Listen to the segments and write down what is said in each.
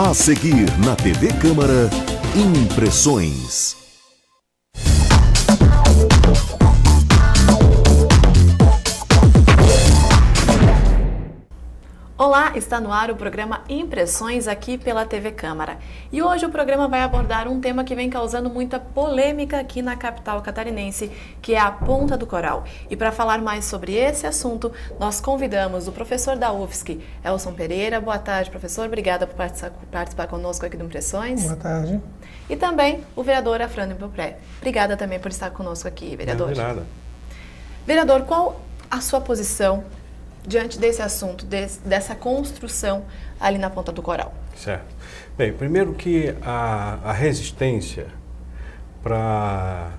A seguir na TV Câmara, Impressões. Olá, está no ar o programa Impressões aqui pela TV Câmara. E hoje o programa vai abordar um tema que vem causando muita polêmica aqui na capital catarinense, que é a Ponta do Coral. E para falar mais sobre esse assunto, nós convidamos o professor da UFSC, Elson Pereira. Boa tarde, professor. Obrigada por participar conosco aqui do Impressões. Boa tarde. E também o vereador Afrânio Belpré. Obrigada também por estar conosco aqui, vereador. Não, de nada. Vereador, qual a sua posição diante desse assunto, dessa construção ali na Ponta do Coral? Certo. Bem, primeiro que a resistência para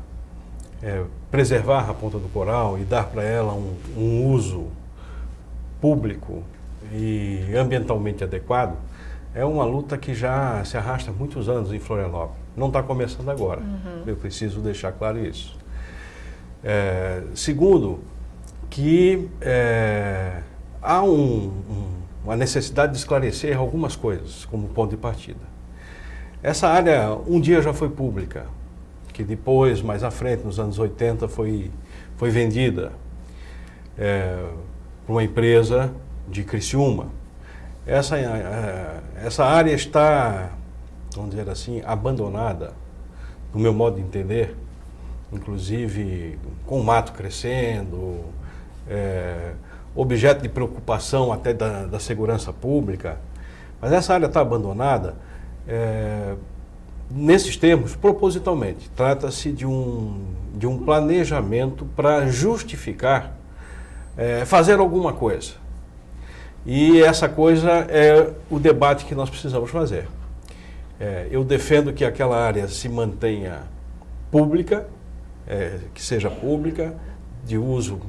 preservar a Ponta do Coral e dar para ela um uso público e ambientalmente adequado é uma luta que já se arrasta há muitos anos em Florianópolis. Não está começando agora. Eu preciso deixar claro isso. Segundo, que há uma necessidade de esclarecer algumas coisas como ponto de partida. Essa área um dia já foi pública, que depois, mais à frente, nos anos 80, foi vendida para uma empresa de Criciúma. Essa área está, vamos dizer assim, abandonada, no meu modo de entender, inclusive com o mato crescendo, objeto de preocupação até da segurança pública, mas essa área está abandonada nesses termos, propositalmente. Trata-se de um planejamento para justificar fazer alguma coisa. E essa coisa é o debate que nós precisamos fazer. Eu defendo que aquela área se mantenha pública, que seja pública, de uso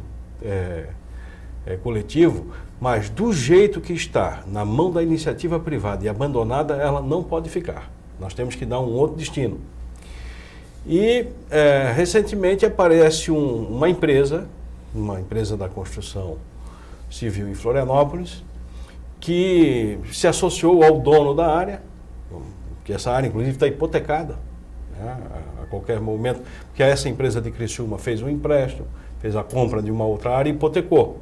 coletivo, mas do jeito que está, na mão da iniciativa privada e abandonada, ela não pode ficar. Nós temos que dar um outro destino. E recentemente aparece uma empresa da construção civil em Florianópolis, que se associou ao dono da área, que essa área inclusive está hipotecada, né, a qualquer momento, porque essa empresa de Criciúma fez um empréstimo, fez a compra de uma outra área e hipotecou.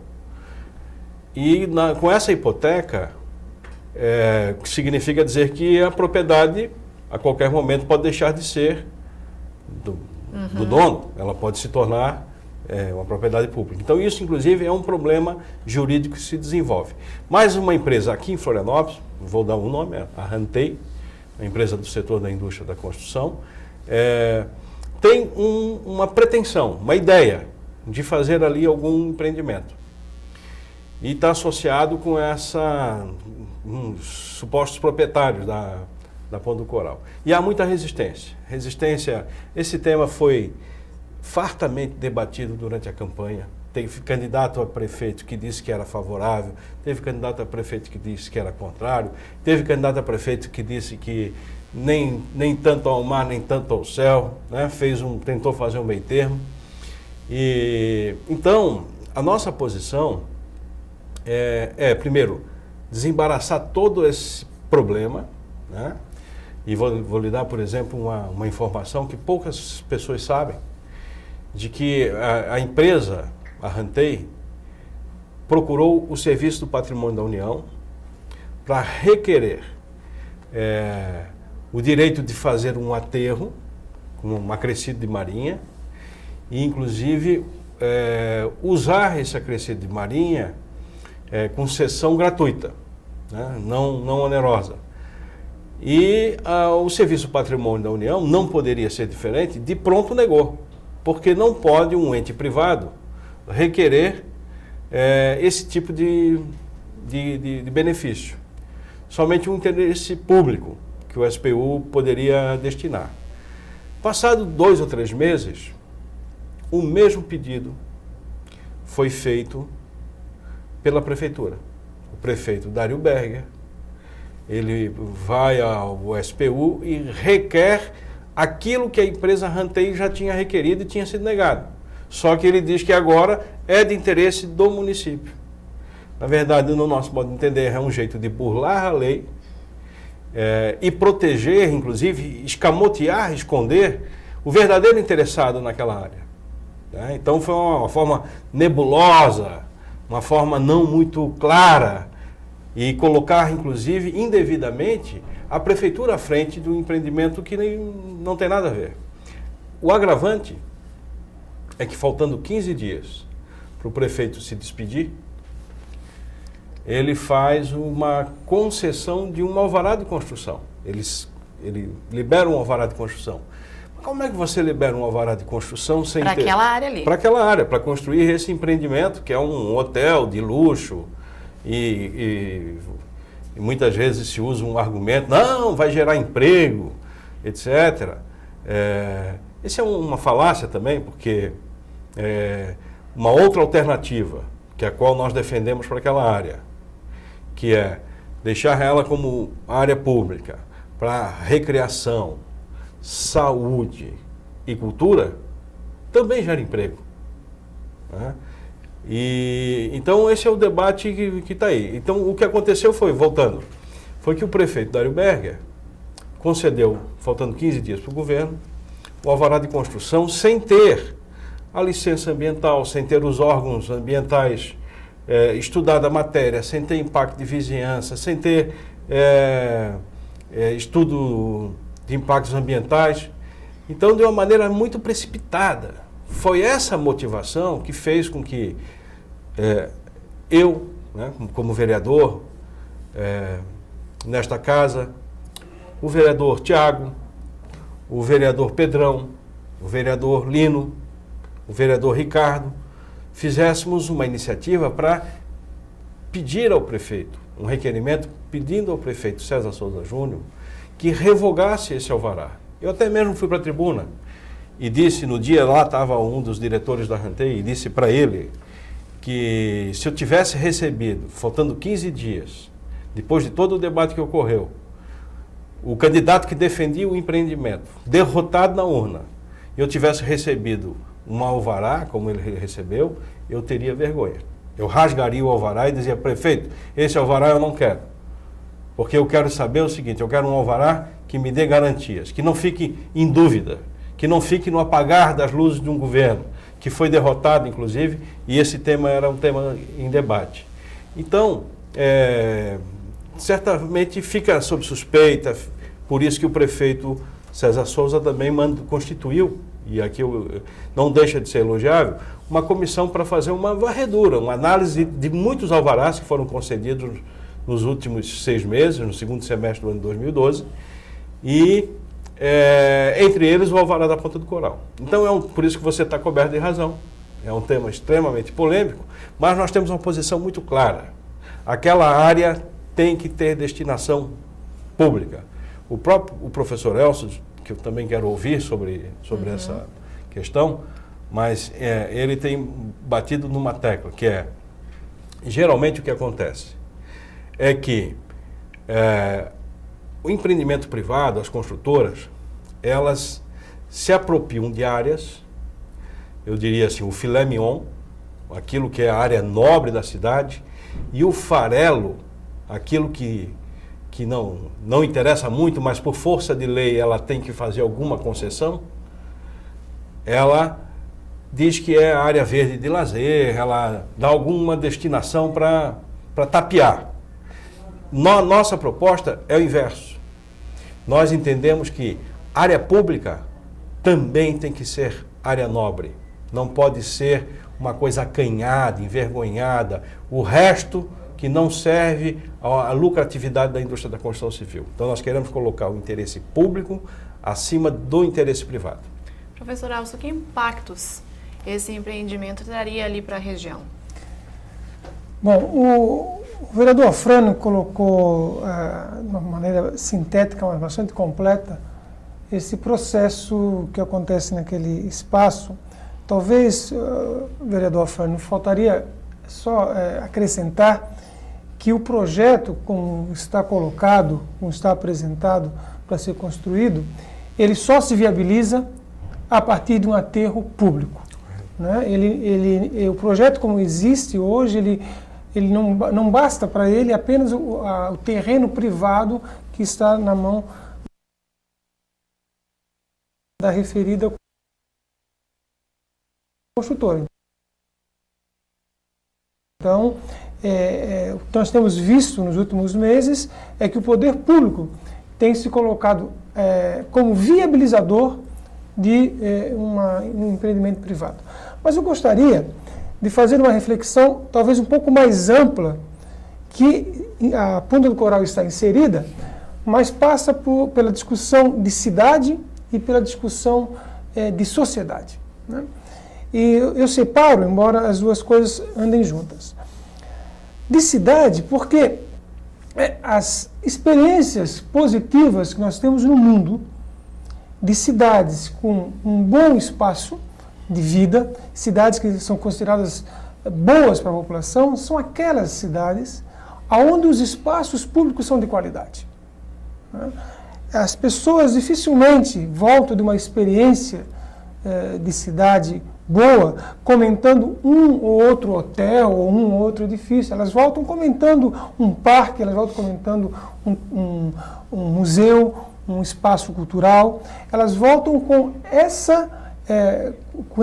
E com essa hipoteca, significa dizer que a propriedade, a qualquer momento, pode deixar de ser do dono, ela pode se tornar uma propriedade pública. Então isso, inclusive, é um problema jurídico que se desenvolve. Mais uma empresa aqui em Florianópolis, vou dar um nome, a Rantei, uma empresa do setor da indústria da construção, tem uma pretensão, uma ideia de fazer ali algum empreendimento. E está associado com supostos proprietários da Ponta do Coral. E há muita resistência. Esse tema foi fartamente debatido durante a campanha. Teve candidato a prefeito que disse que era favorável, teve candidato a prefeito que disse que era contrário, teve candidato a prefeito que disse que nem tanto ao mar, nem tanto ao céu, né? Tentou fazer um meio termo. Então, a nossa posição primeiro, desembaraçar todo esse problema, né? E vou lhe dar, por exemplo, uma informação que poucas pessoas sabem, de que a empresa, a Rantei, procurou o Serviço do Patrimônio da União para requerer o direito de fazer um aterro, com um acrescido de marinha, e inclusive usar esse acrescido de marinha com cessão gratuita, né? não onerosa. E o Serviço do Patrimônio da União não poderia ser diferente, de pronto negou, porque não pode um ente privado requerer esse tipo de benefício. Somente um interesse público que o SPU poderia destinar. Passado 2 ou 3 meses, o mesmo pedido foi feito pela prefeitura. O prefeito Dário Berger, ele vai ao SPU e requer aquilo que a empresa Rantei já tinha requerido e tinha sido negado. Só que ele diz que agora é de interesse do município. Na verdade, no nosso modo de entender, é um jeito de burlar a lei e proteger, inclusive, escamotear, esconder o verdadeiro interessado naquela área. Né? Então foi uma forma nebulosa, uma forma não muito clara, e colocar, inclusive, indevidamente, a prefeitura à frente de um empreendimento que não tem nada a ver. O agravante é que, faltando 15 dias para o prefeito se despedir, ele faz uma concessão de um alvará de construção. Ele libera um alvará de construção. Como é que você libera um alvará de construção sem ter... Para aquela área ali. Para aquela área, para construir esse empreendimento, que é um hotel de luxo, e muitas vezes se usa um argumento, não, vai gerar emprego, etc. Essa é uma falácia também, porque uma outra alternativa, que é a qual nós defendemos para aquela área, que é deixar ela como área pública para recreação, saúde e cultura, também gera emprego. Né? Então esse é o debate que está aí. Então o que aconteceu foi, voltando, foi que o prefeito Dário Berger concedeu, faltando 15 dias para o governo, o alvará de construção sem ter a licença ambiental, sem ter os órgãos ambientais estudado a matéria, sem ter impacto de vizinhança, sem ter estudo de impactos ambientais. Então, de uma maneira muito precipitada. Foi essa motivação que fez com que eu, né, como vereador, nesta casa, o vereador Tiago, o vereador Pedrão, o vereador Lino, o vereador Ricardo, fizéssemos uma iniciativa para pedir ao prefeito, um requerimento pedindo ao prefeito César Souza Júnior que revogasse esse alvará. Eu até mesmo fui para a tribuna e disse, no dia lá estava um dos diretores da Rantei, e disse para ele que se eu tivesse recebido, faltando 15 dias, depois de todo o debate que ocorreu, o candidato que defendia o empreendimento, derrotado na urna, e eu tivesse recebido um alvará, como ele recebeu, eu teria vergonha. Eu rasgaria o alvará e dizia, prefeito, esse alvará eu não quero. Porque eu quero saber o seguinte, eu quero um alvará que me dê garantias, que não fique em dúvida, que não fique no apagar das luzes de um governo, que foi derrotado, inclusive, e esse tema era um tema em debate. Então, certamente fica sob suspeita, por isso que o prefeito César Souza também constituiu, e aqui não deixa de ser elogiável, uma comissão para fazer uma varredura, uma análise de muitos alvarás que foram concedidos nos últimos 6 meses, no segundo semestre do ano de 2012, e entre eles o alvará da Ponta do Coral. Então por isso que você está coberto de razão, é um tema extremamente polêmico, mas nós temos uma posição muito clara. Aquela área tem que ter destinação pública. O professor Elcio, que eu também quero ouvir sobre essa questão, mas ele tem batido numa tecla, que geralmente o que acontece é que o empreendimento privado, as construtoras, elas se apropriam de áreas, eu diria assim, o filé mignon, aquilo que é a área nobre da cidade, e o farelo, aquilo que não interessa muito, mas por força de lei ela tem que fazer alguma concessão, ela diz que é área verde de lazer, ela dá alguma destinação para tapear. Nossa proposta é o inverso. Nós entendemos que área pública também tem que ser área nobre. Não pode ser uma coisa acanhada, envergonhada. O resto que não serve à lucratividade da indústria da construção civil. Então nós queremos colocar o interesse público acima do interesse privado. Professor Elcio, que impactos esse empreendimento traria ali para a região? Bom, o vereador Frano colocou de uma maneira sintética, mas bastante completa, esse processo que acontece naquele espaço. Talvez, vereador Frano, faltaria só acrescentar que o projeto, como está colocado, como está apresentado para ser construído, ele só se viabiliza a partir de um aterro público. Né? O projeto como existe hoje, ele não basta para ele apenas o terreno privado que está na mão da referida construtora. Então, o que nós temos visto nos últimos meses é que o poder público tem se colocado como viabilizador de um empreendimento privado. Mas eu gostaria de fazer uma reflexão talvez um pouco mais ampla, que a Ponta do Coral está inserida, mas passa pela discussão de cidade e pela discussão de sociedade, né? E eu separo, embora as duas coisas andem juntas. De cidade, porque as experiências positivas que nós temos no mundo, de cidades com um bom espaço de vida, cidades que são consideradas boas para a população, são aquelas cidades onde os espaços públicos são de qualidade, né? As pessoas dificilmente voltam de uma experiência de cidade boa, comentando um ou outro hotel ou um ou outro edifício. Elas voltam comentando um parque, elas voltam comentando um museu, um espaço cultural. Elas voltam com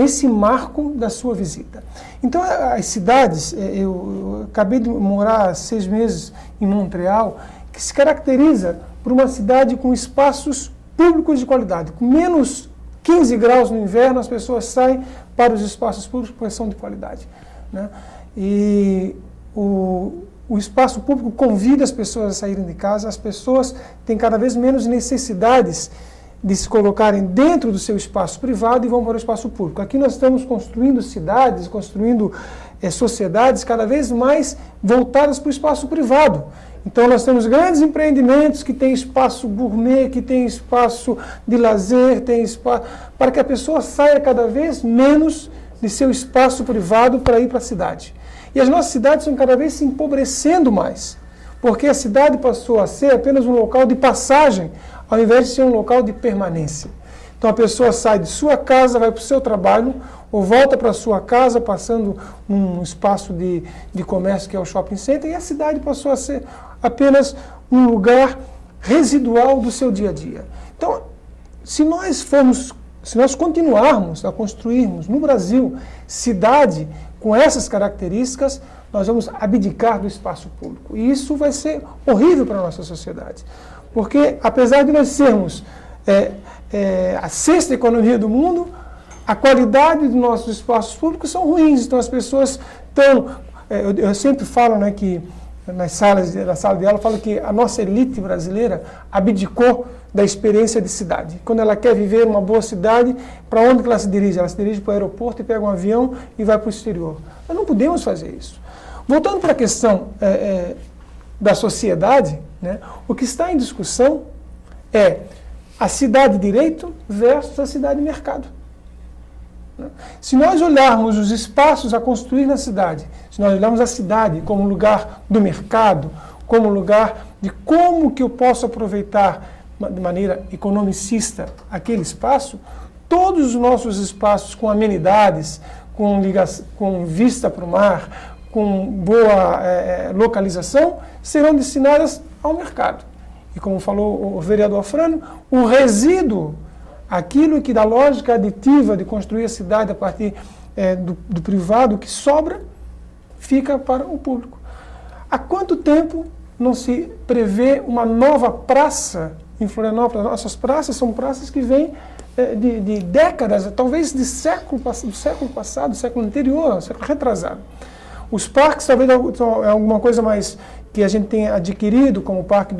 esse marco da sua visita. Então, as cidades, eu acabei de morar 6 meses em Montreal, que se caracteriza por uma cidade com espaços públicos de qualidade. Com menos 15 graus no inverno, as pessoas saem para os espaços públicos porque são de qualidade, né? E o espaço público convida as pessoas a saírem de casa, as pessoas têm cada vez menos necessidades de se colocarem dentro do seu espaço privado e vão para o espaço público. Aqui nós estamos construindo cidades, construindo sociedades cada vez mais voltadas para o espaço privado. Então nós temos grandes empreendimentos que têm espaço gourmet, que têm espaço de lazer, tem espaço para que a pessoa saia cada vez menos de seu espaço privado para ir para a cidade. E as nossas cidades estão cada vez se empobrecendo mais, porque a cidade passou a ser apenas um local de passagem, ao invés de ser um local de permanência. Então a pessoa sai de sua casa, vai para o seu trabalho, ou volta para a sua casa, passando num espaço de comércio que é o shopping center, e a cidade passou a ser apenas um lugar residual do seu dia a dia. Então, se nós continuarmos a construirmos no Brasil cidade com essas características, nós vamos abdicar do espaço público. E isso vai ser horrível para a nossa sociedade. Porque, apesar de nós sermos a 6ª economia do mundo, a qualidade dos nossos espaços públicos são ruins. Então, as pessoas estão... eu sempre falo, né, que na sala de aula, eu falo que a nossa elite brasileira abdicou da experiência de cidade. Quando ela quer viver uma boa cidade, para onde que ela se dirige? Ela se dirige para o aeroporto e pega um avião e vai para o exterior. Nós não podemos fazer isso. Voltando para a questão da sociedade, né, o que está em discussão é a cidade-direito versus a cidade-mercado. Se nós olharmos os espaços a construir na cidade, se nós olharmos a cidade como lugar do mercado, como lugar de como que eu posso aproveitar de maneira economicista aquele espaço, todos os nossos espaços com amenidades, com vista para o mar, com boa localização, serão destinadas ao mercado. E como falou o vereador Afrânio, o resíduo, aquilo que da lógica aditiva de construir a cidade a partir do privado, que sobra, fica para o público. Há quanto tempo não se prevê uma nova praça em Florianópolis? Nossas praças são praças que vêm de décadas, talvez do século passado, do século anterior, século retrasado. Os parques talvez é alguma coisa mais que a gente tenha adquirido, como o parque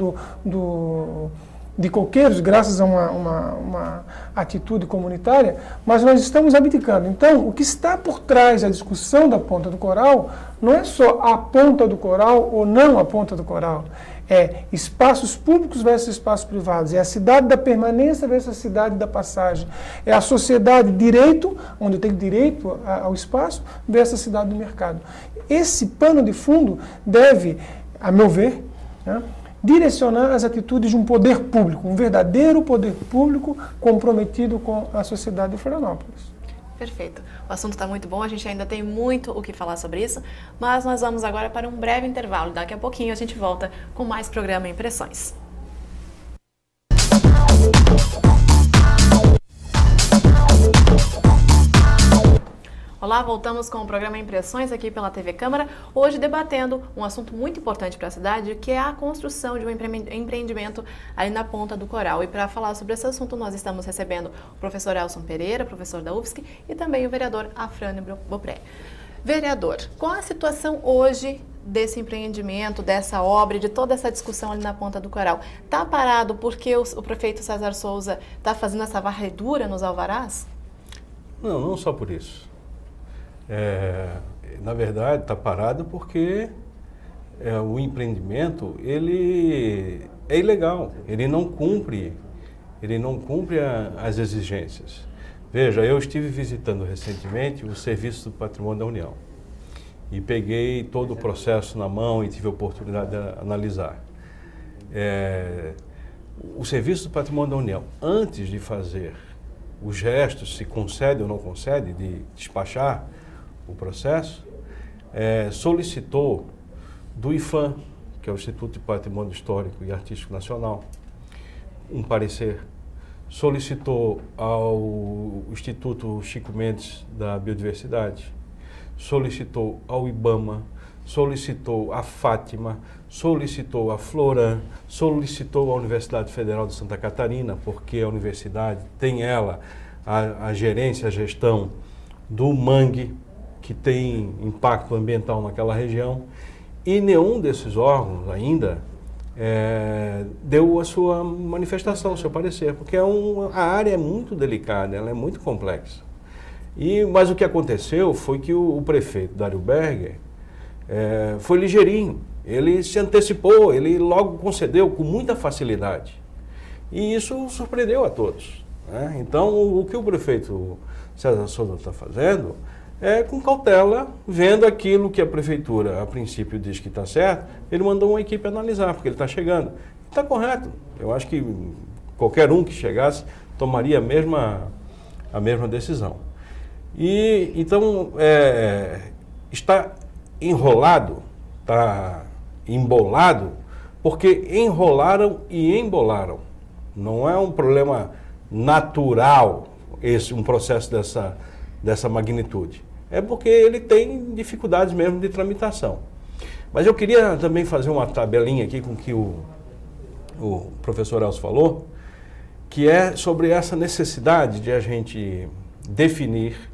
de Coqueiros, graças a uma atitude comunitária, mas nós estamos abdicando. Então, o que está por trás da discussão da Ponta do Coral não é só a Ponta do Coral ou não a Ponta do Coral. É espaços públicos versus espaços privados. É a cidade da permanência versus a cidade da passagem. É a sociedade direito, onde eu tenho direito ao espaço, versus a cidade do mercado. Esse pano de fundo deve, a meu ver, né, direcionar as atitudes de um poder público, um verdadeiro poder público comprometido com a sociedade de Florianópolis. Perfeito. O assunto está muito bom, a gente ainda tem muito o que falar sobre isso, mas nós vamos agora para um breve intervalo. Daqui a pouquinho a gente volta com mais programa Impressões. Olá, voltamos com o programa Impressões aqui pela TV Câmara, hoje debatendo um assunto muito importante para a cidade, que é a construção de um empreendimento ali na Ponta do Coral. E para falar sobre esse assunto, nós estamos recebendo o professor Elson Pereira, professor da UFSC, e também o vereador Afrânio Bopré. Vereador, qual a situação hoje desse empreendimento, dessa obra, de toda essa discussão ali na Ponta do Coral? Está parado porque o prefeito César Souza está fazendo essa varredura nos alvarás? Não só por isso. Na verdade, está parado porque o empreendimento ele é ilegal, ele não cumpre as exigências. Veja, eu estive visitando recentemente o Serviço do Patrimônio da União e peguei todo o processo na mão e tive a oportunidade de analisar. O Serviço do Patrimônio da União, antes de fazer os gestos, se concede ou não concede, de despachar o processo, solicitou do IPHAN, que é o Instituto de Patrimônio Histórico e Artístico Nacional, um parecer. Solicitou ao Instituto Chico Mendes da Biodiversidade, solicitou ao IBAMA, solicitou à Fátima, solicitou à Floran, solicitou à Universidade Federal de Santa Catarina, porque a universidade tem a gerência, a gestão do mangue, que tem impacto ambiental naquela região, e nenhum desses órgãos ainda deu a sua manifestação, o seu parecer, porque a área é muito delicada, ela é muito complexa. Mas o que aconteceu foi que o prefeito Dário Berger foi ligeirinho, ele se antecipou, ele logo concedeu com muita facilidade. E isso surpreendeu a todos, né? Então, o que o prefeito César Souza está fazendo com cautela, vendo aquilo que a prefeitura, a princípio, diz que está certo, ele mandou uma equipe analisar, porque ele está chegando. Está correto. Eu acho que qualquer um que chegasse tomaria a mesma decisão. E então está enrolado, está embolado, porque enrolaram e embolaram. Não é um problema natural um processo dessa magnitude. É porque ele tem dificuldades mesmo de tramitação. Mas eu queria também fazer uma tabelinha aqui com o que o professor Elcio falou, que é sobre essa necessidade de a gente definir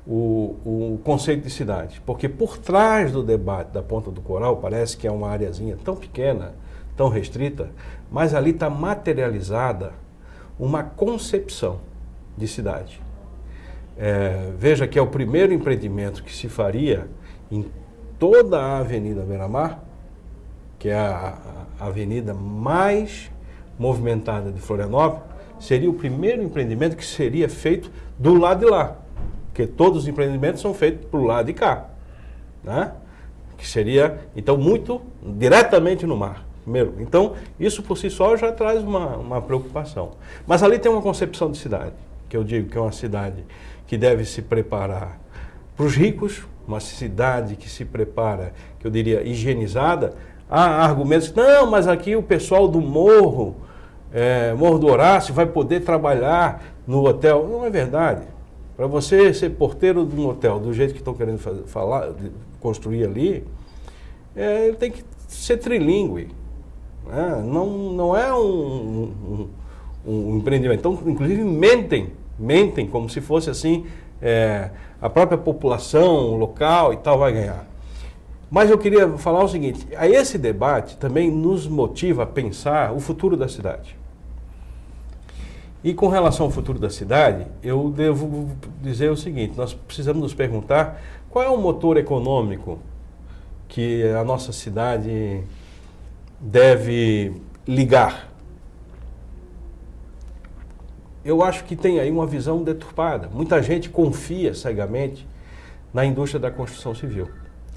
o conceito de cidade. Porque por trás do debate da Ponta do Coral, parece que é uma areazinha tão pequena, tão restrita, mas ali está materializada uma concepção de cidade. Veja que é o primeiro empreendimento que se faria em toda a Avenida Beira-Mar, que é a avenida mais movimentada de Florianópolis, seria o primeiro empreendimento que seria feito do lado de lá, porque todos os empreendimentos são feitos para o lado de cá, né? Que seria, então, muito diretamente no mar. Primeiro. Então, isso por si só já traz uma preocupação. Mas ali tem uma concepção de cidade, que eu digo que é uma cidade que deve se preparar para os ricos, uma cidade que se prepara, que eu diria, higienizada. Há argumentos, não, mas aqui o pessoal do Morro do Horácio vai poder trabalhar no hotel. Não é verdade. Para você ser porteiro de um hotel, do jeito que estão querendo construir ali, ele tem que ser trilíngue. Né? Não é um empreendimento. Então, inclusive, mentem como se fosse assim, a própria população local e tal vai ganhar. Mas eu queria falar o seguinte, esse debate também nos motiva a pensar o futuro da cidade. E com relação ao futuro da cidade, eu devo dizer o seguinte, nós precisamos nos perguntar qual é o motor econômico que a nossa cidade deve ligar. Eu acho que tem aí uma visão deturpada. Muita gente confia cegamente na indústria da construção civil.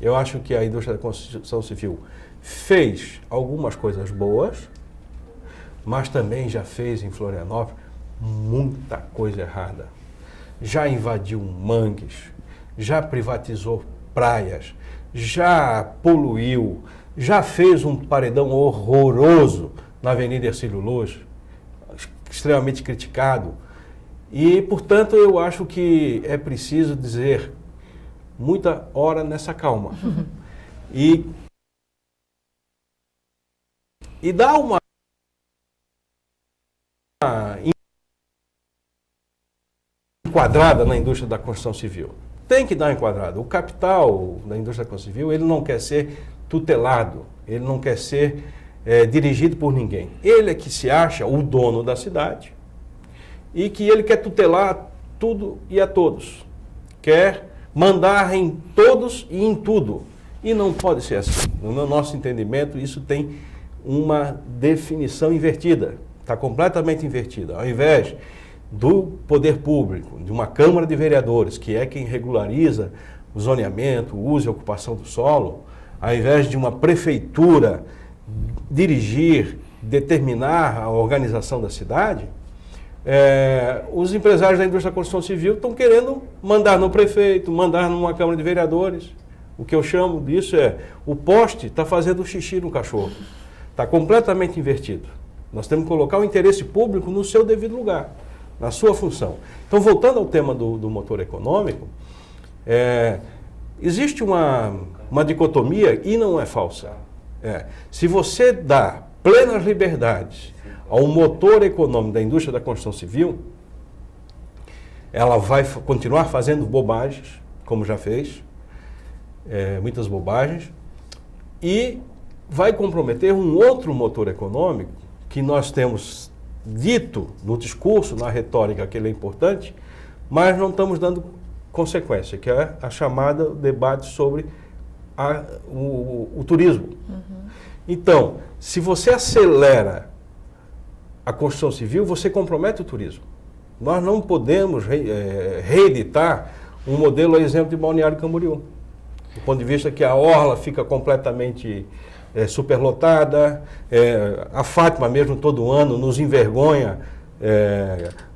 Eu acho que a indústria da construção civil fez algumas coisas boas, mas também já fez em Florianópolis muita coisa errada. Já invadiu mangues, já privatizou praias, já poluiu, já fez um paredão horroroso na Avenida Hercílio Luz, extremamente criticado. E, portanto, eu acho que é preciso dizer muita hora nessa calma. E dá uma enquadrada na indústria da construção civil. Tem que dar uma enquadrada. O capital da indústria da construção civil, ele não quer ser tutelado, ele não quer ser dirigido por ninguém. Ele é que se acha o dono da cidade e que ele quer tutelar tudo e a todos. Quer mandar em todos e em tudo. E não pode ser assim. No nosso entendimento, isso tem uma definição invertida. Está completamente invertida. Ao invés do poder público, de uma Câmara de Vereadores, que é quem regulariza o zoneamento, o uso e a ocupação do solo, ao invés de uma prefeitura dirigir, determinar a organização da cidade, os empresários da indústria da construção civil estão querendo mandar no prefeito, mandar numa Câmara de Vereadores. O que eu chamo disso o poste está fazendo xixi no cachorro. Está completamente invertido. Nós temos que colocar o interesse público no seu devido lugar, na sua função. Então, voltando ao tema do motor econômico, existe uma dicotomia e não é falsa. Se você dá plenas liberdades ao motor econômico da indústria da construção civil, ela vai continuar fazendo bobagens, como já fez, muitas bobagens, e vai comprometer um outro motor econômico que nós temos dito no discurso, na retórica, que ele é importante, mas não estamos dando consequência, que é a chamada debate sobre o turismo. Então, se você acelera a construção civil, você compromete o turismo. Nós não podemos reeditar um modelo, a exemplo de Balneário Camboriú, do ponto de vista que a orla fica completamente superlotada, a Fátima mesmo todo ano nos envergonha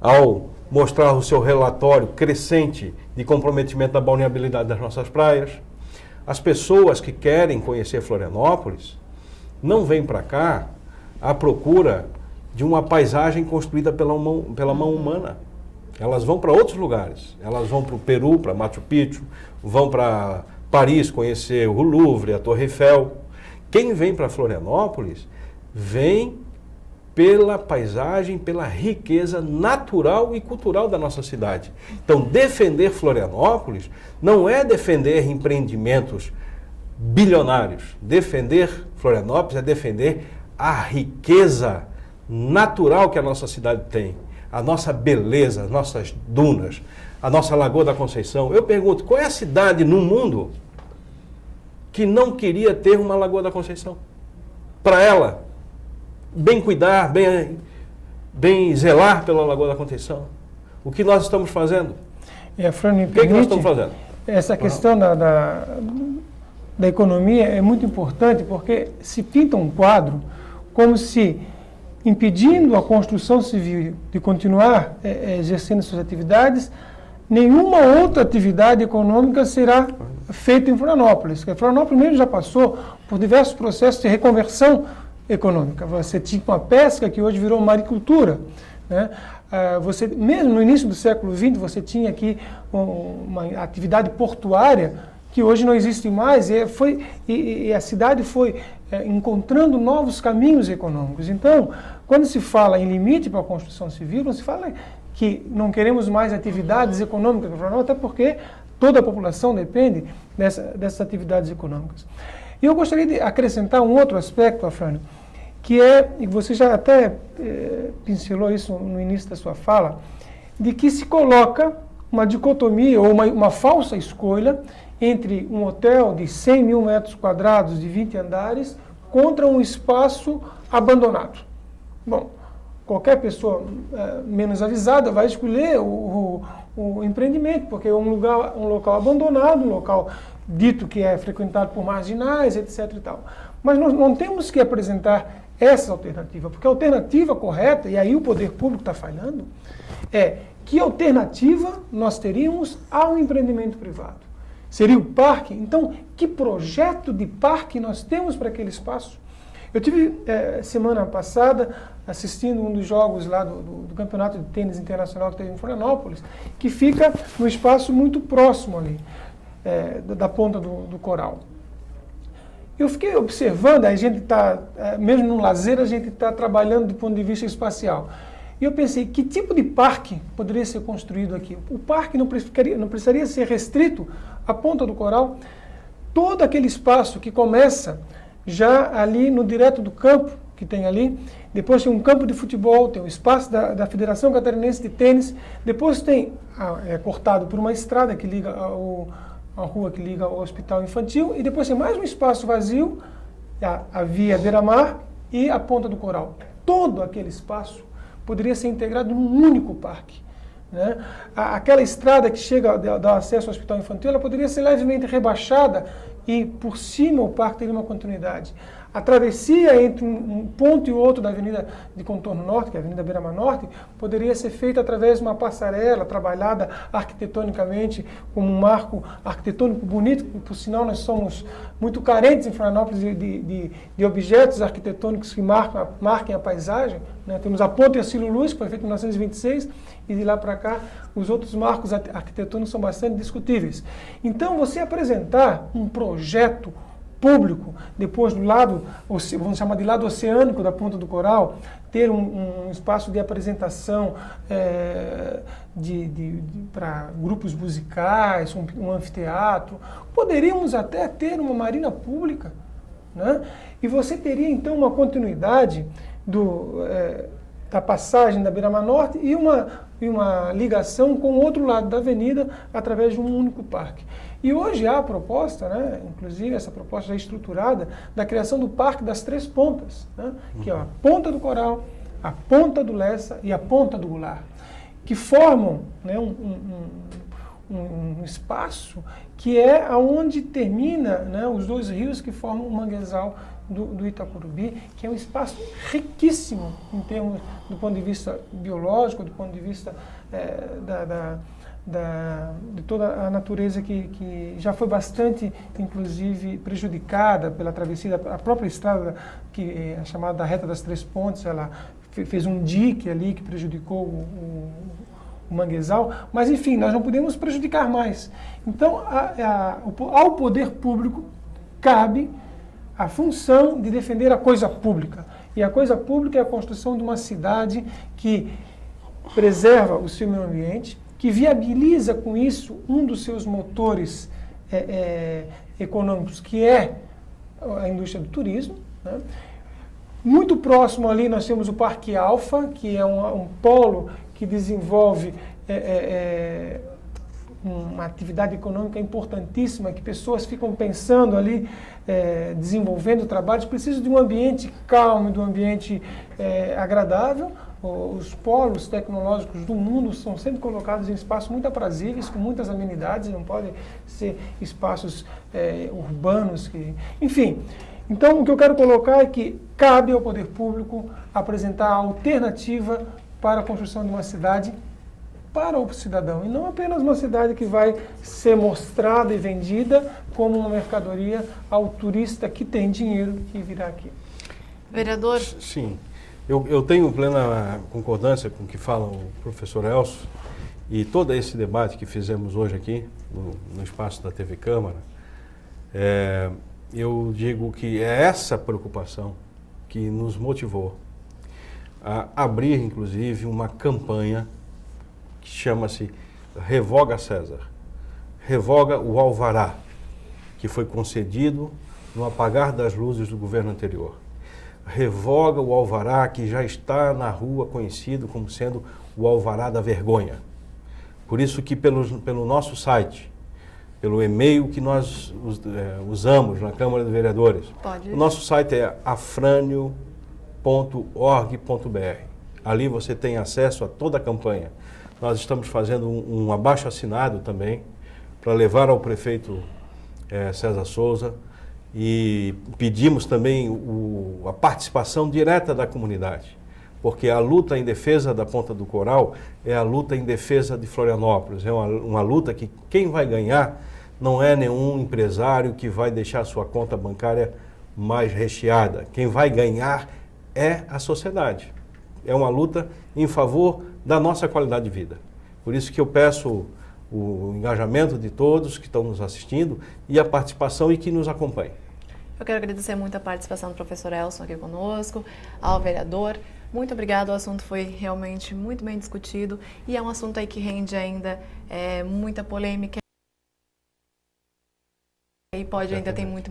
ao mostrar o seu relatório crescente de comprometimento da balneabilidade das nossas praias. As pessoas que querem conhecer Florianópolis não vêm para cá à procura de uma paisagem construída pela mão humana. Elas vão para outros lugares. Elas vão para o Peru, para Machu Picchu, vão para Paris conhecer o Louvre, a Torre Eiffel. Quem vem para Florianópolis vem pela paisagem, pela riqueza natural e cultural da nossa cidade. Então, defender Florianópolis não é defender empreendimentos bilionários. Defender Florianópolis é defender a riqueza natural que a nossa cidade tem, a nossa beleza, as nossas dunas, a nossa Lagoa da Conceição. Eu pergunto, qual é a cidade no mundo que não queria ter uma Lagoa da Conceição? Para ela, bem cuidar, bem zelar pela Lagoa da Conceição. O que nós estamos fazendo? Fran, o que nós estamos fazendo? Essa questão da economia é muito importante, porque se pinta um quadro como se, impedindo a construção civil de continuar exercendo suas atividades, nenhuma outra atividade econômica será feita em Florianópolis. Florianópolis mesmo já passou por diversos processos de reconversão econômica. Você tinha uma pesca que hoje virou maricultura, né? Você, mesmo no início do século XX, você tinha aqui uma atividade portuária que hoje não existe mais, e a cidade foi encontrando novos caminhos econômicos. Então, quando se fala em limite para a construção civil, não se fala que não queremos mais atividades econômicas, até porque toda a população depende dessas atividades econômicas. E eu gostaria de acrescentar um outro aspecto, Afrânio, que e você já até pincelou isso no início da sua fala, de que se coloca uma dicotomia ou uma falsa escolha entre um hotel de 100 mil metros quadrados de 20 andares contra um espaço abandonado. Bom, qualquer pessoa menos avisada vai escolher o empreendimento, porque é um local abandonado, um local dito que é frequentado por marginais, etc. e tal. Mas nós não temos que apresentar essa alternativa, porque a alternativa correta, e aí o poder público está falhando, é que alternativa nós teríamos ao empreendimento privado. Seria o parque? Então, que projeto de parque nós temos para aquele espaço? Eu tive, semana passada, assistindo um dos jogos lá do Campeonato de Tênis Internacional que teve em Florianópolis, que fica num espaço muito próximo ali. da ponta do coral. Eu fiquei observando, a gente está, mesmo no lazer, a gente está trabalhando do ponto de vista espacial. E eu pensei, que tipo de parque poderia ser construído aqui? O parque não precisaria ser restrito à ponta do coral. Todo aquele espaço que começa já ali no direto do campo, que tem ali, depois tem um campo de futebol, tem o espaço da Federação Catarinense de Tênis, depois tem, cortado por uma estrada que liga a rua que liga ao hospital infantil, e depois tem mais um espaço vazio, a via beira-mar e a ponta do coral. Todo aquele espaço poderia ser integrado num único parque, né? Aquela estrada que chega, dá acesso ao hospital infantil, ela poderia ser levemente rebaixada e por cima o parque teria uma continuidade. A travessia entre um ponto e outro da Avenida de Contorno Norte, que é a Avenida Beira-Mar Norte, poderia ser feita através de uma passarela trabalhada arquitetonicamente como um marco arquitetônico bonito, que por sinal nós somos muito carentes em Florianópolis de objetos arquitetônicos que marquem a paisagem, né? Temos a Ponte Hercílio Luz, que foi feita em 1926, e de lá para cá os outros marcos arquitetônicos são bastante discutíveis. Então você apresentar um projeto público, depois do lado, vamos chamar de lado oceânico da Ponta do Coral, ter um espaço de apresentação para grupos musicais, um anfiteatro. Poderíamos até ter uma marina pública, né? E você teria então uma continuidade da passagem da Beira-Mar Norte e uma ligação com o outro lado da avenida através de um único parque. E hoje há a proposta, né, inclusive essa proposta já estruturada, da criação do Parque das Três Pontas, né, que é a Ponta do Coral, a Ponta do Lessa e a Ponta do Goulart, que formam, né, um espaço que é onde termina, né, os dois rios que formam o manguezal do Itacurubi, que é um espaço riquíssimo em termos do ponto de vista biológico, do ponto de vista de toda a natureza que já foi bastante, inclusive, prejudicada pela travessia. A própria estrada, que é chamada da Reta das Três Pontes, ela fez um dique ali que prejudicou o manguezal, mas enfim, nós não podemos prejudicar mais. Então, ao poder público cabe a função de defender a coisa pública. E a coisa pública é a construção de uma cidade que preserva o seu meio ambiente, que viabiliza com isso um dos seus motores econômicos, que é a indústria do turismo, né? Muito próximo ali nós temos o Parque Alfa, que é um polo que desenvolve uma atividade econômica importantíssima, que pessoas ficam pensando ali, desenvolvendo trabalhos, precisam de um ambiente calmo, de um ambiente agradável. Os polos tecnológicos do mundo são sempre colocados em espaços muito aprazíveis, com muitas amenidades, não podem ser espaços urbanos. Enfim, então o que eu quero colocar é que cabe ao poder público apresentar a alternativa para a construção de uma cidade para o cidadão, e não apenas uma cidade que vai ser mostrada e vendida como uma mercadoria ao turista que tem dinheiro que virá aqui. Vereador? Sim, eu tenho plena concordância com o que fala o professor Elcio, e todo esse debate que fizemos hoje aqui, no espaço da TV Câmara, eu digo que é essa preocupação que nos motivou a abrir, inclusive, uma campanha que chama-se Revoga César, revoga o alvará, que foi concedido no apagar das luzes do governo anterior. Revoga o alvará que já está na rua conhecido como sendo o alvará da vergonha. Por isso que pelo nosso site, pelo e-mail que nós usamos na Câmara de Vereadores, o nosso site é afranio.org.br. Ali você tem acesso a toda a campanha. Nós estamos fazendo um abaixo-assinado também para levar ao prefeito César Souza, e pedimos também a participação direta da comunidade, porque a luta em defesa da Ponta do Coral é a luta em defesa de Florianópolis, é uma luta que quem vai ganhar não é nenhum empresário que vai deixar sua conta bancária mais recheada, quem vai ganhar é a sociedade, é uma luta em favor da nossa qualidade de vida. Por isso que eu peço o engajamento de todos que estão nos assistindo e a participação e que nos acompanhem. Eu quero agradecer muito a participação do professor Elson aqui conosco, ao vereador. Muito obrigado, o assunto foi realmente muito bem discutido e é um assunto aí que rende ainda muita polêmica e pode ainda ter muito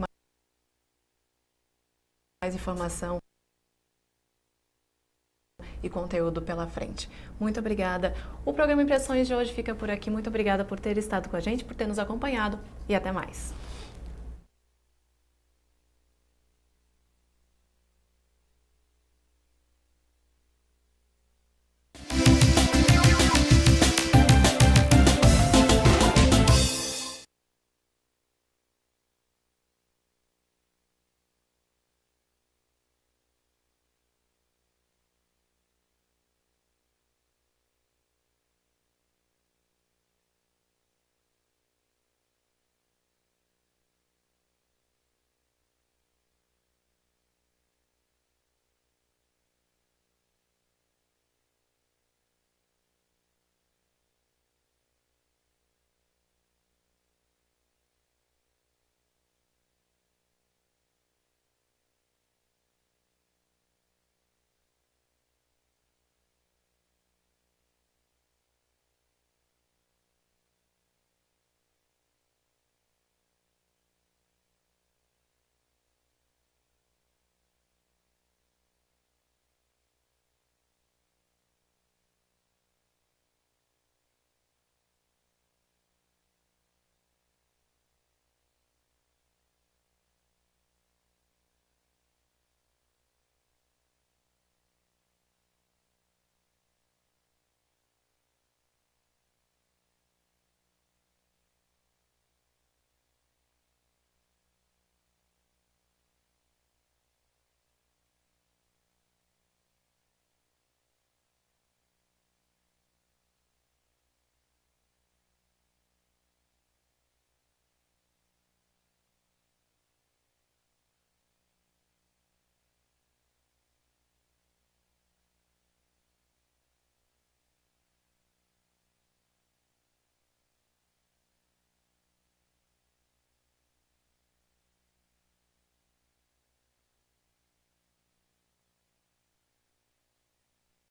mais informação e conteúdo pela frente. Muito obrigada. O programa Impressões de hoje fica por aqui. Muito obrigada por ter estado com a gente, por ter nos acompanhado e até mais.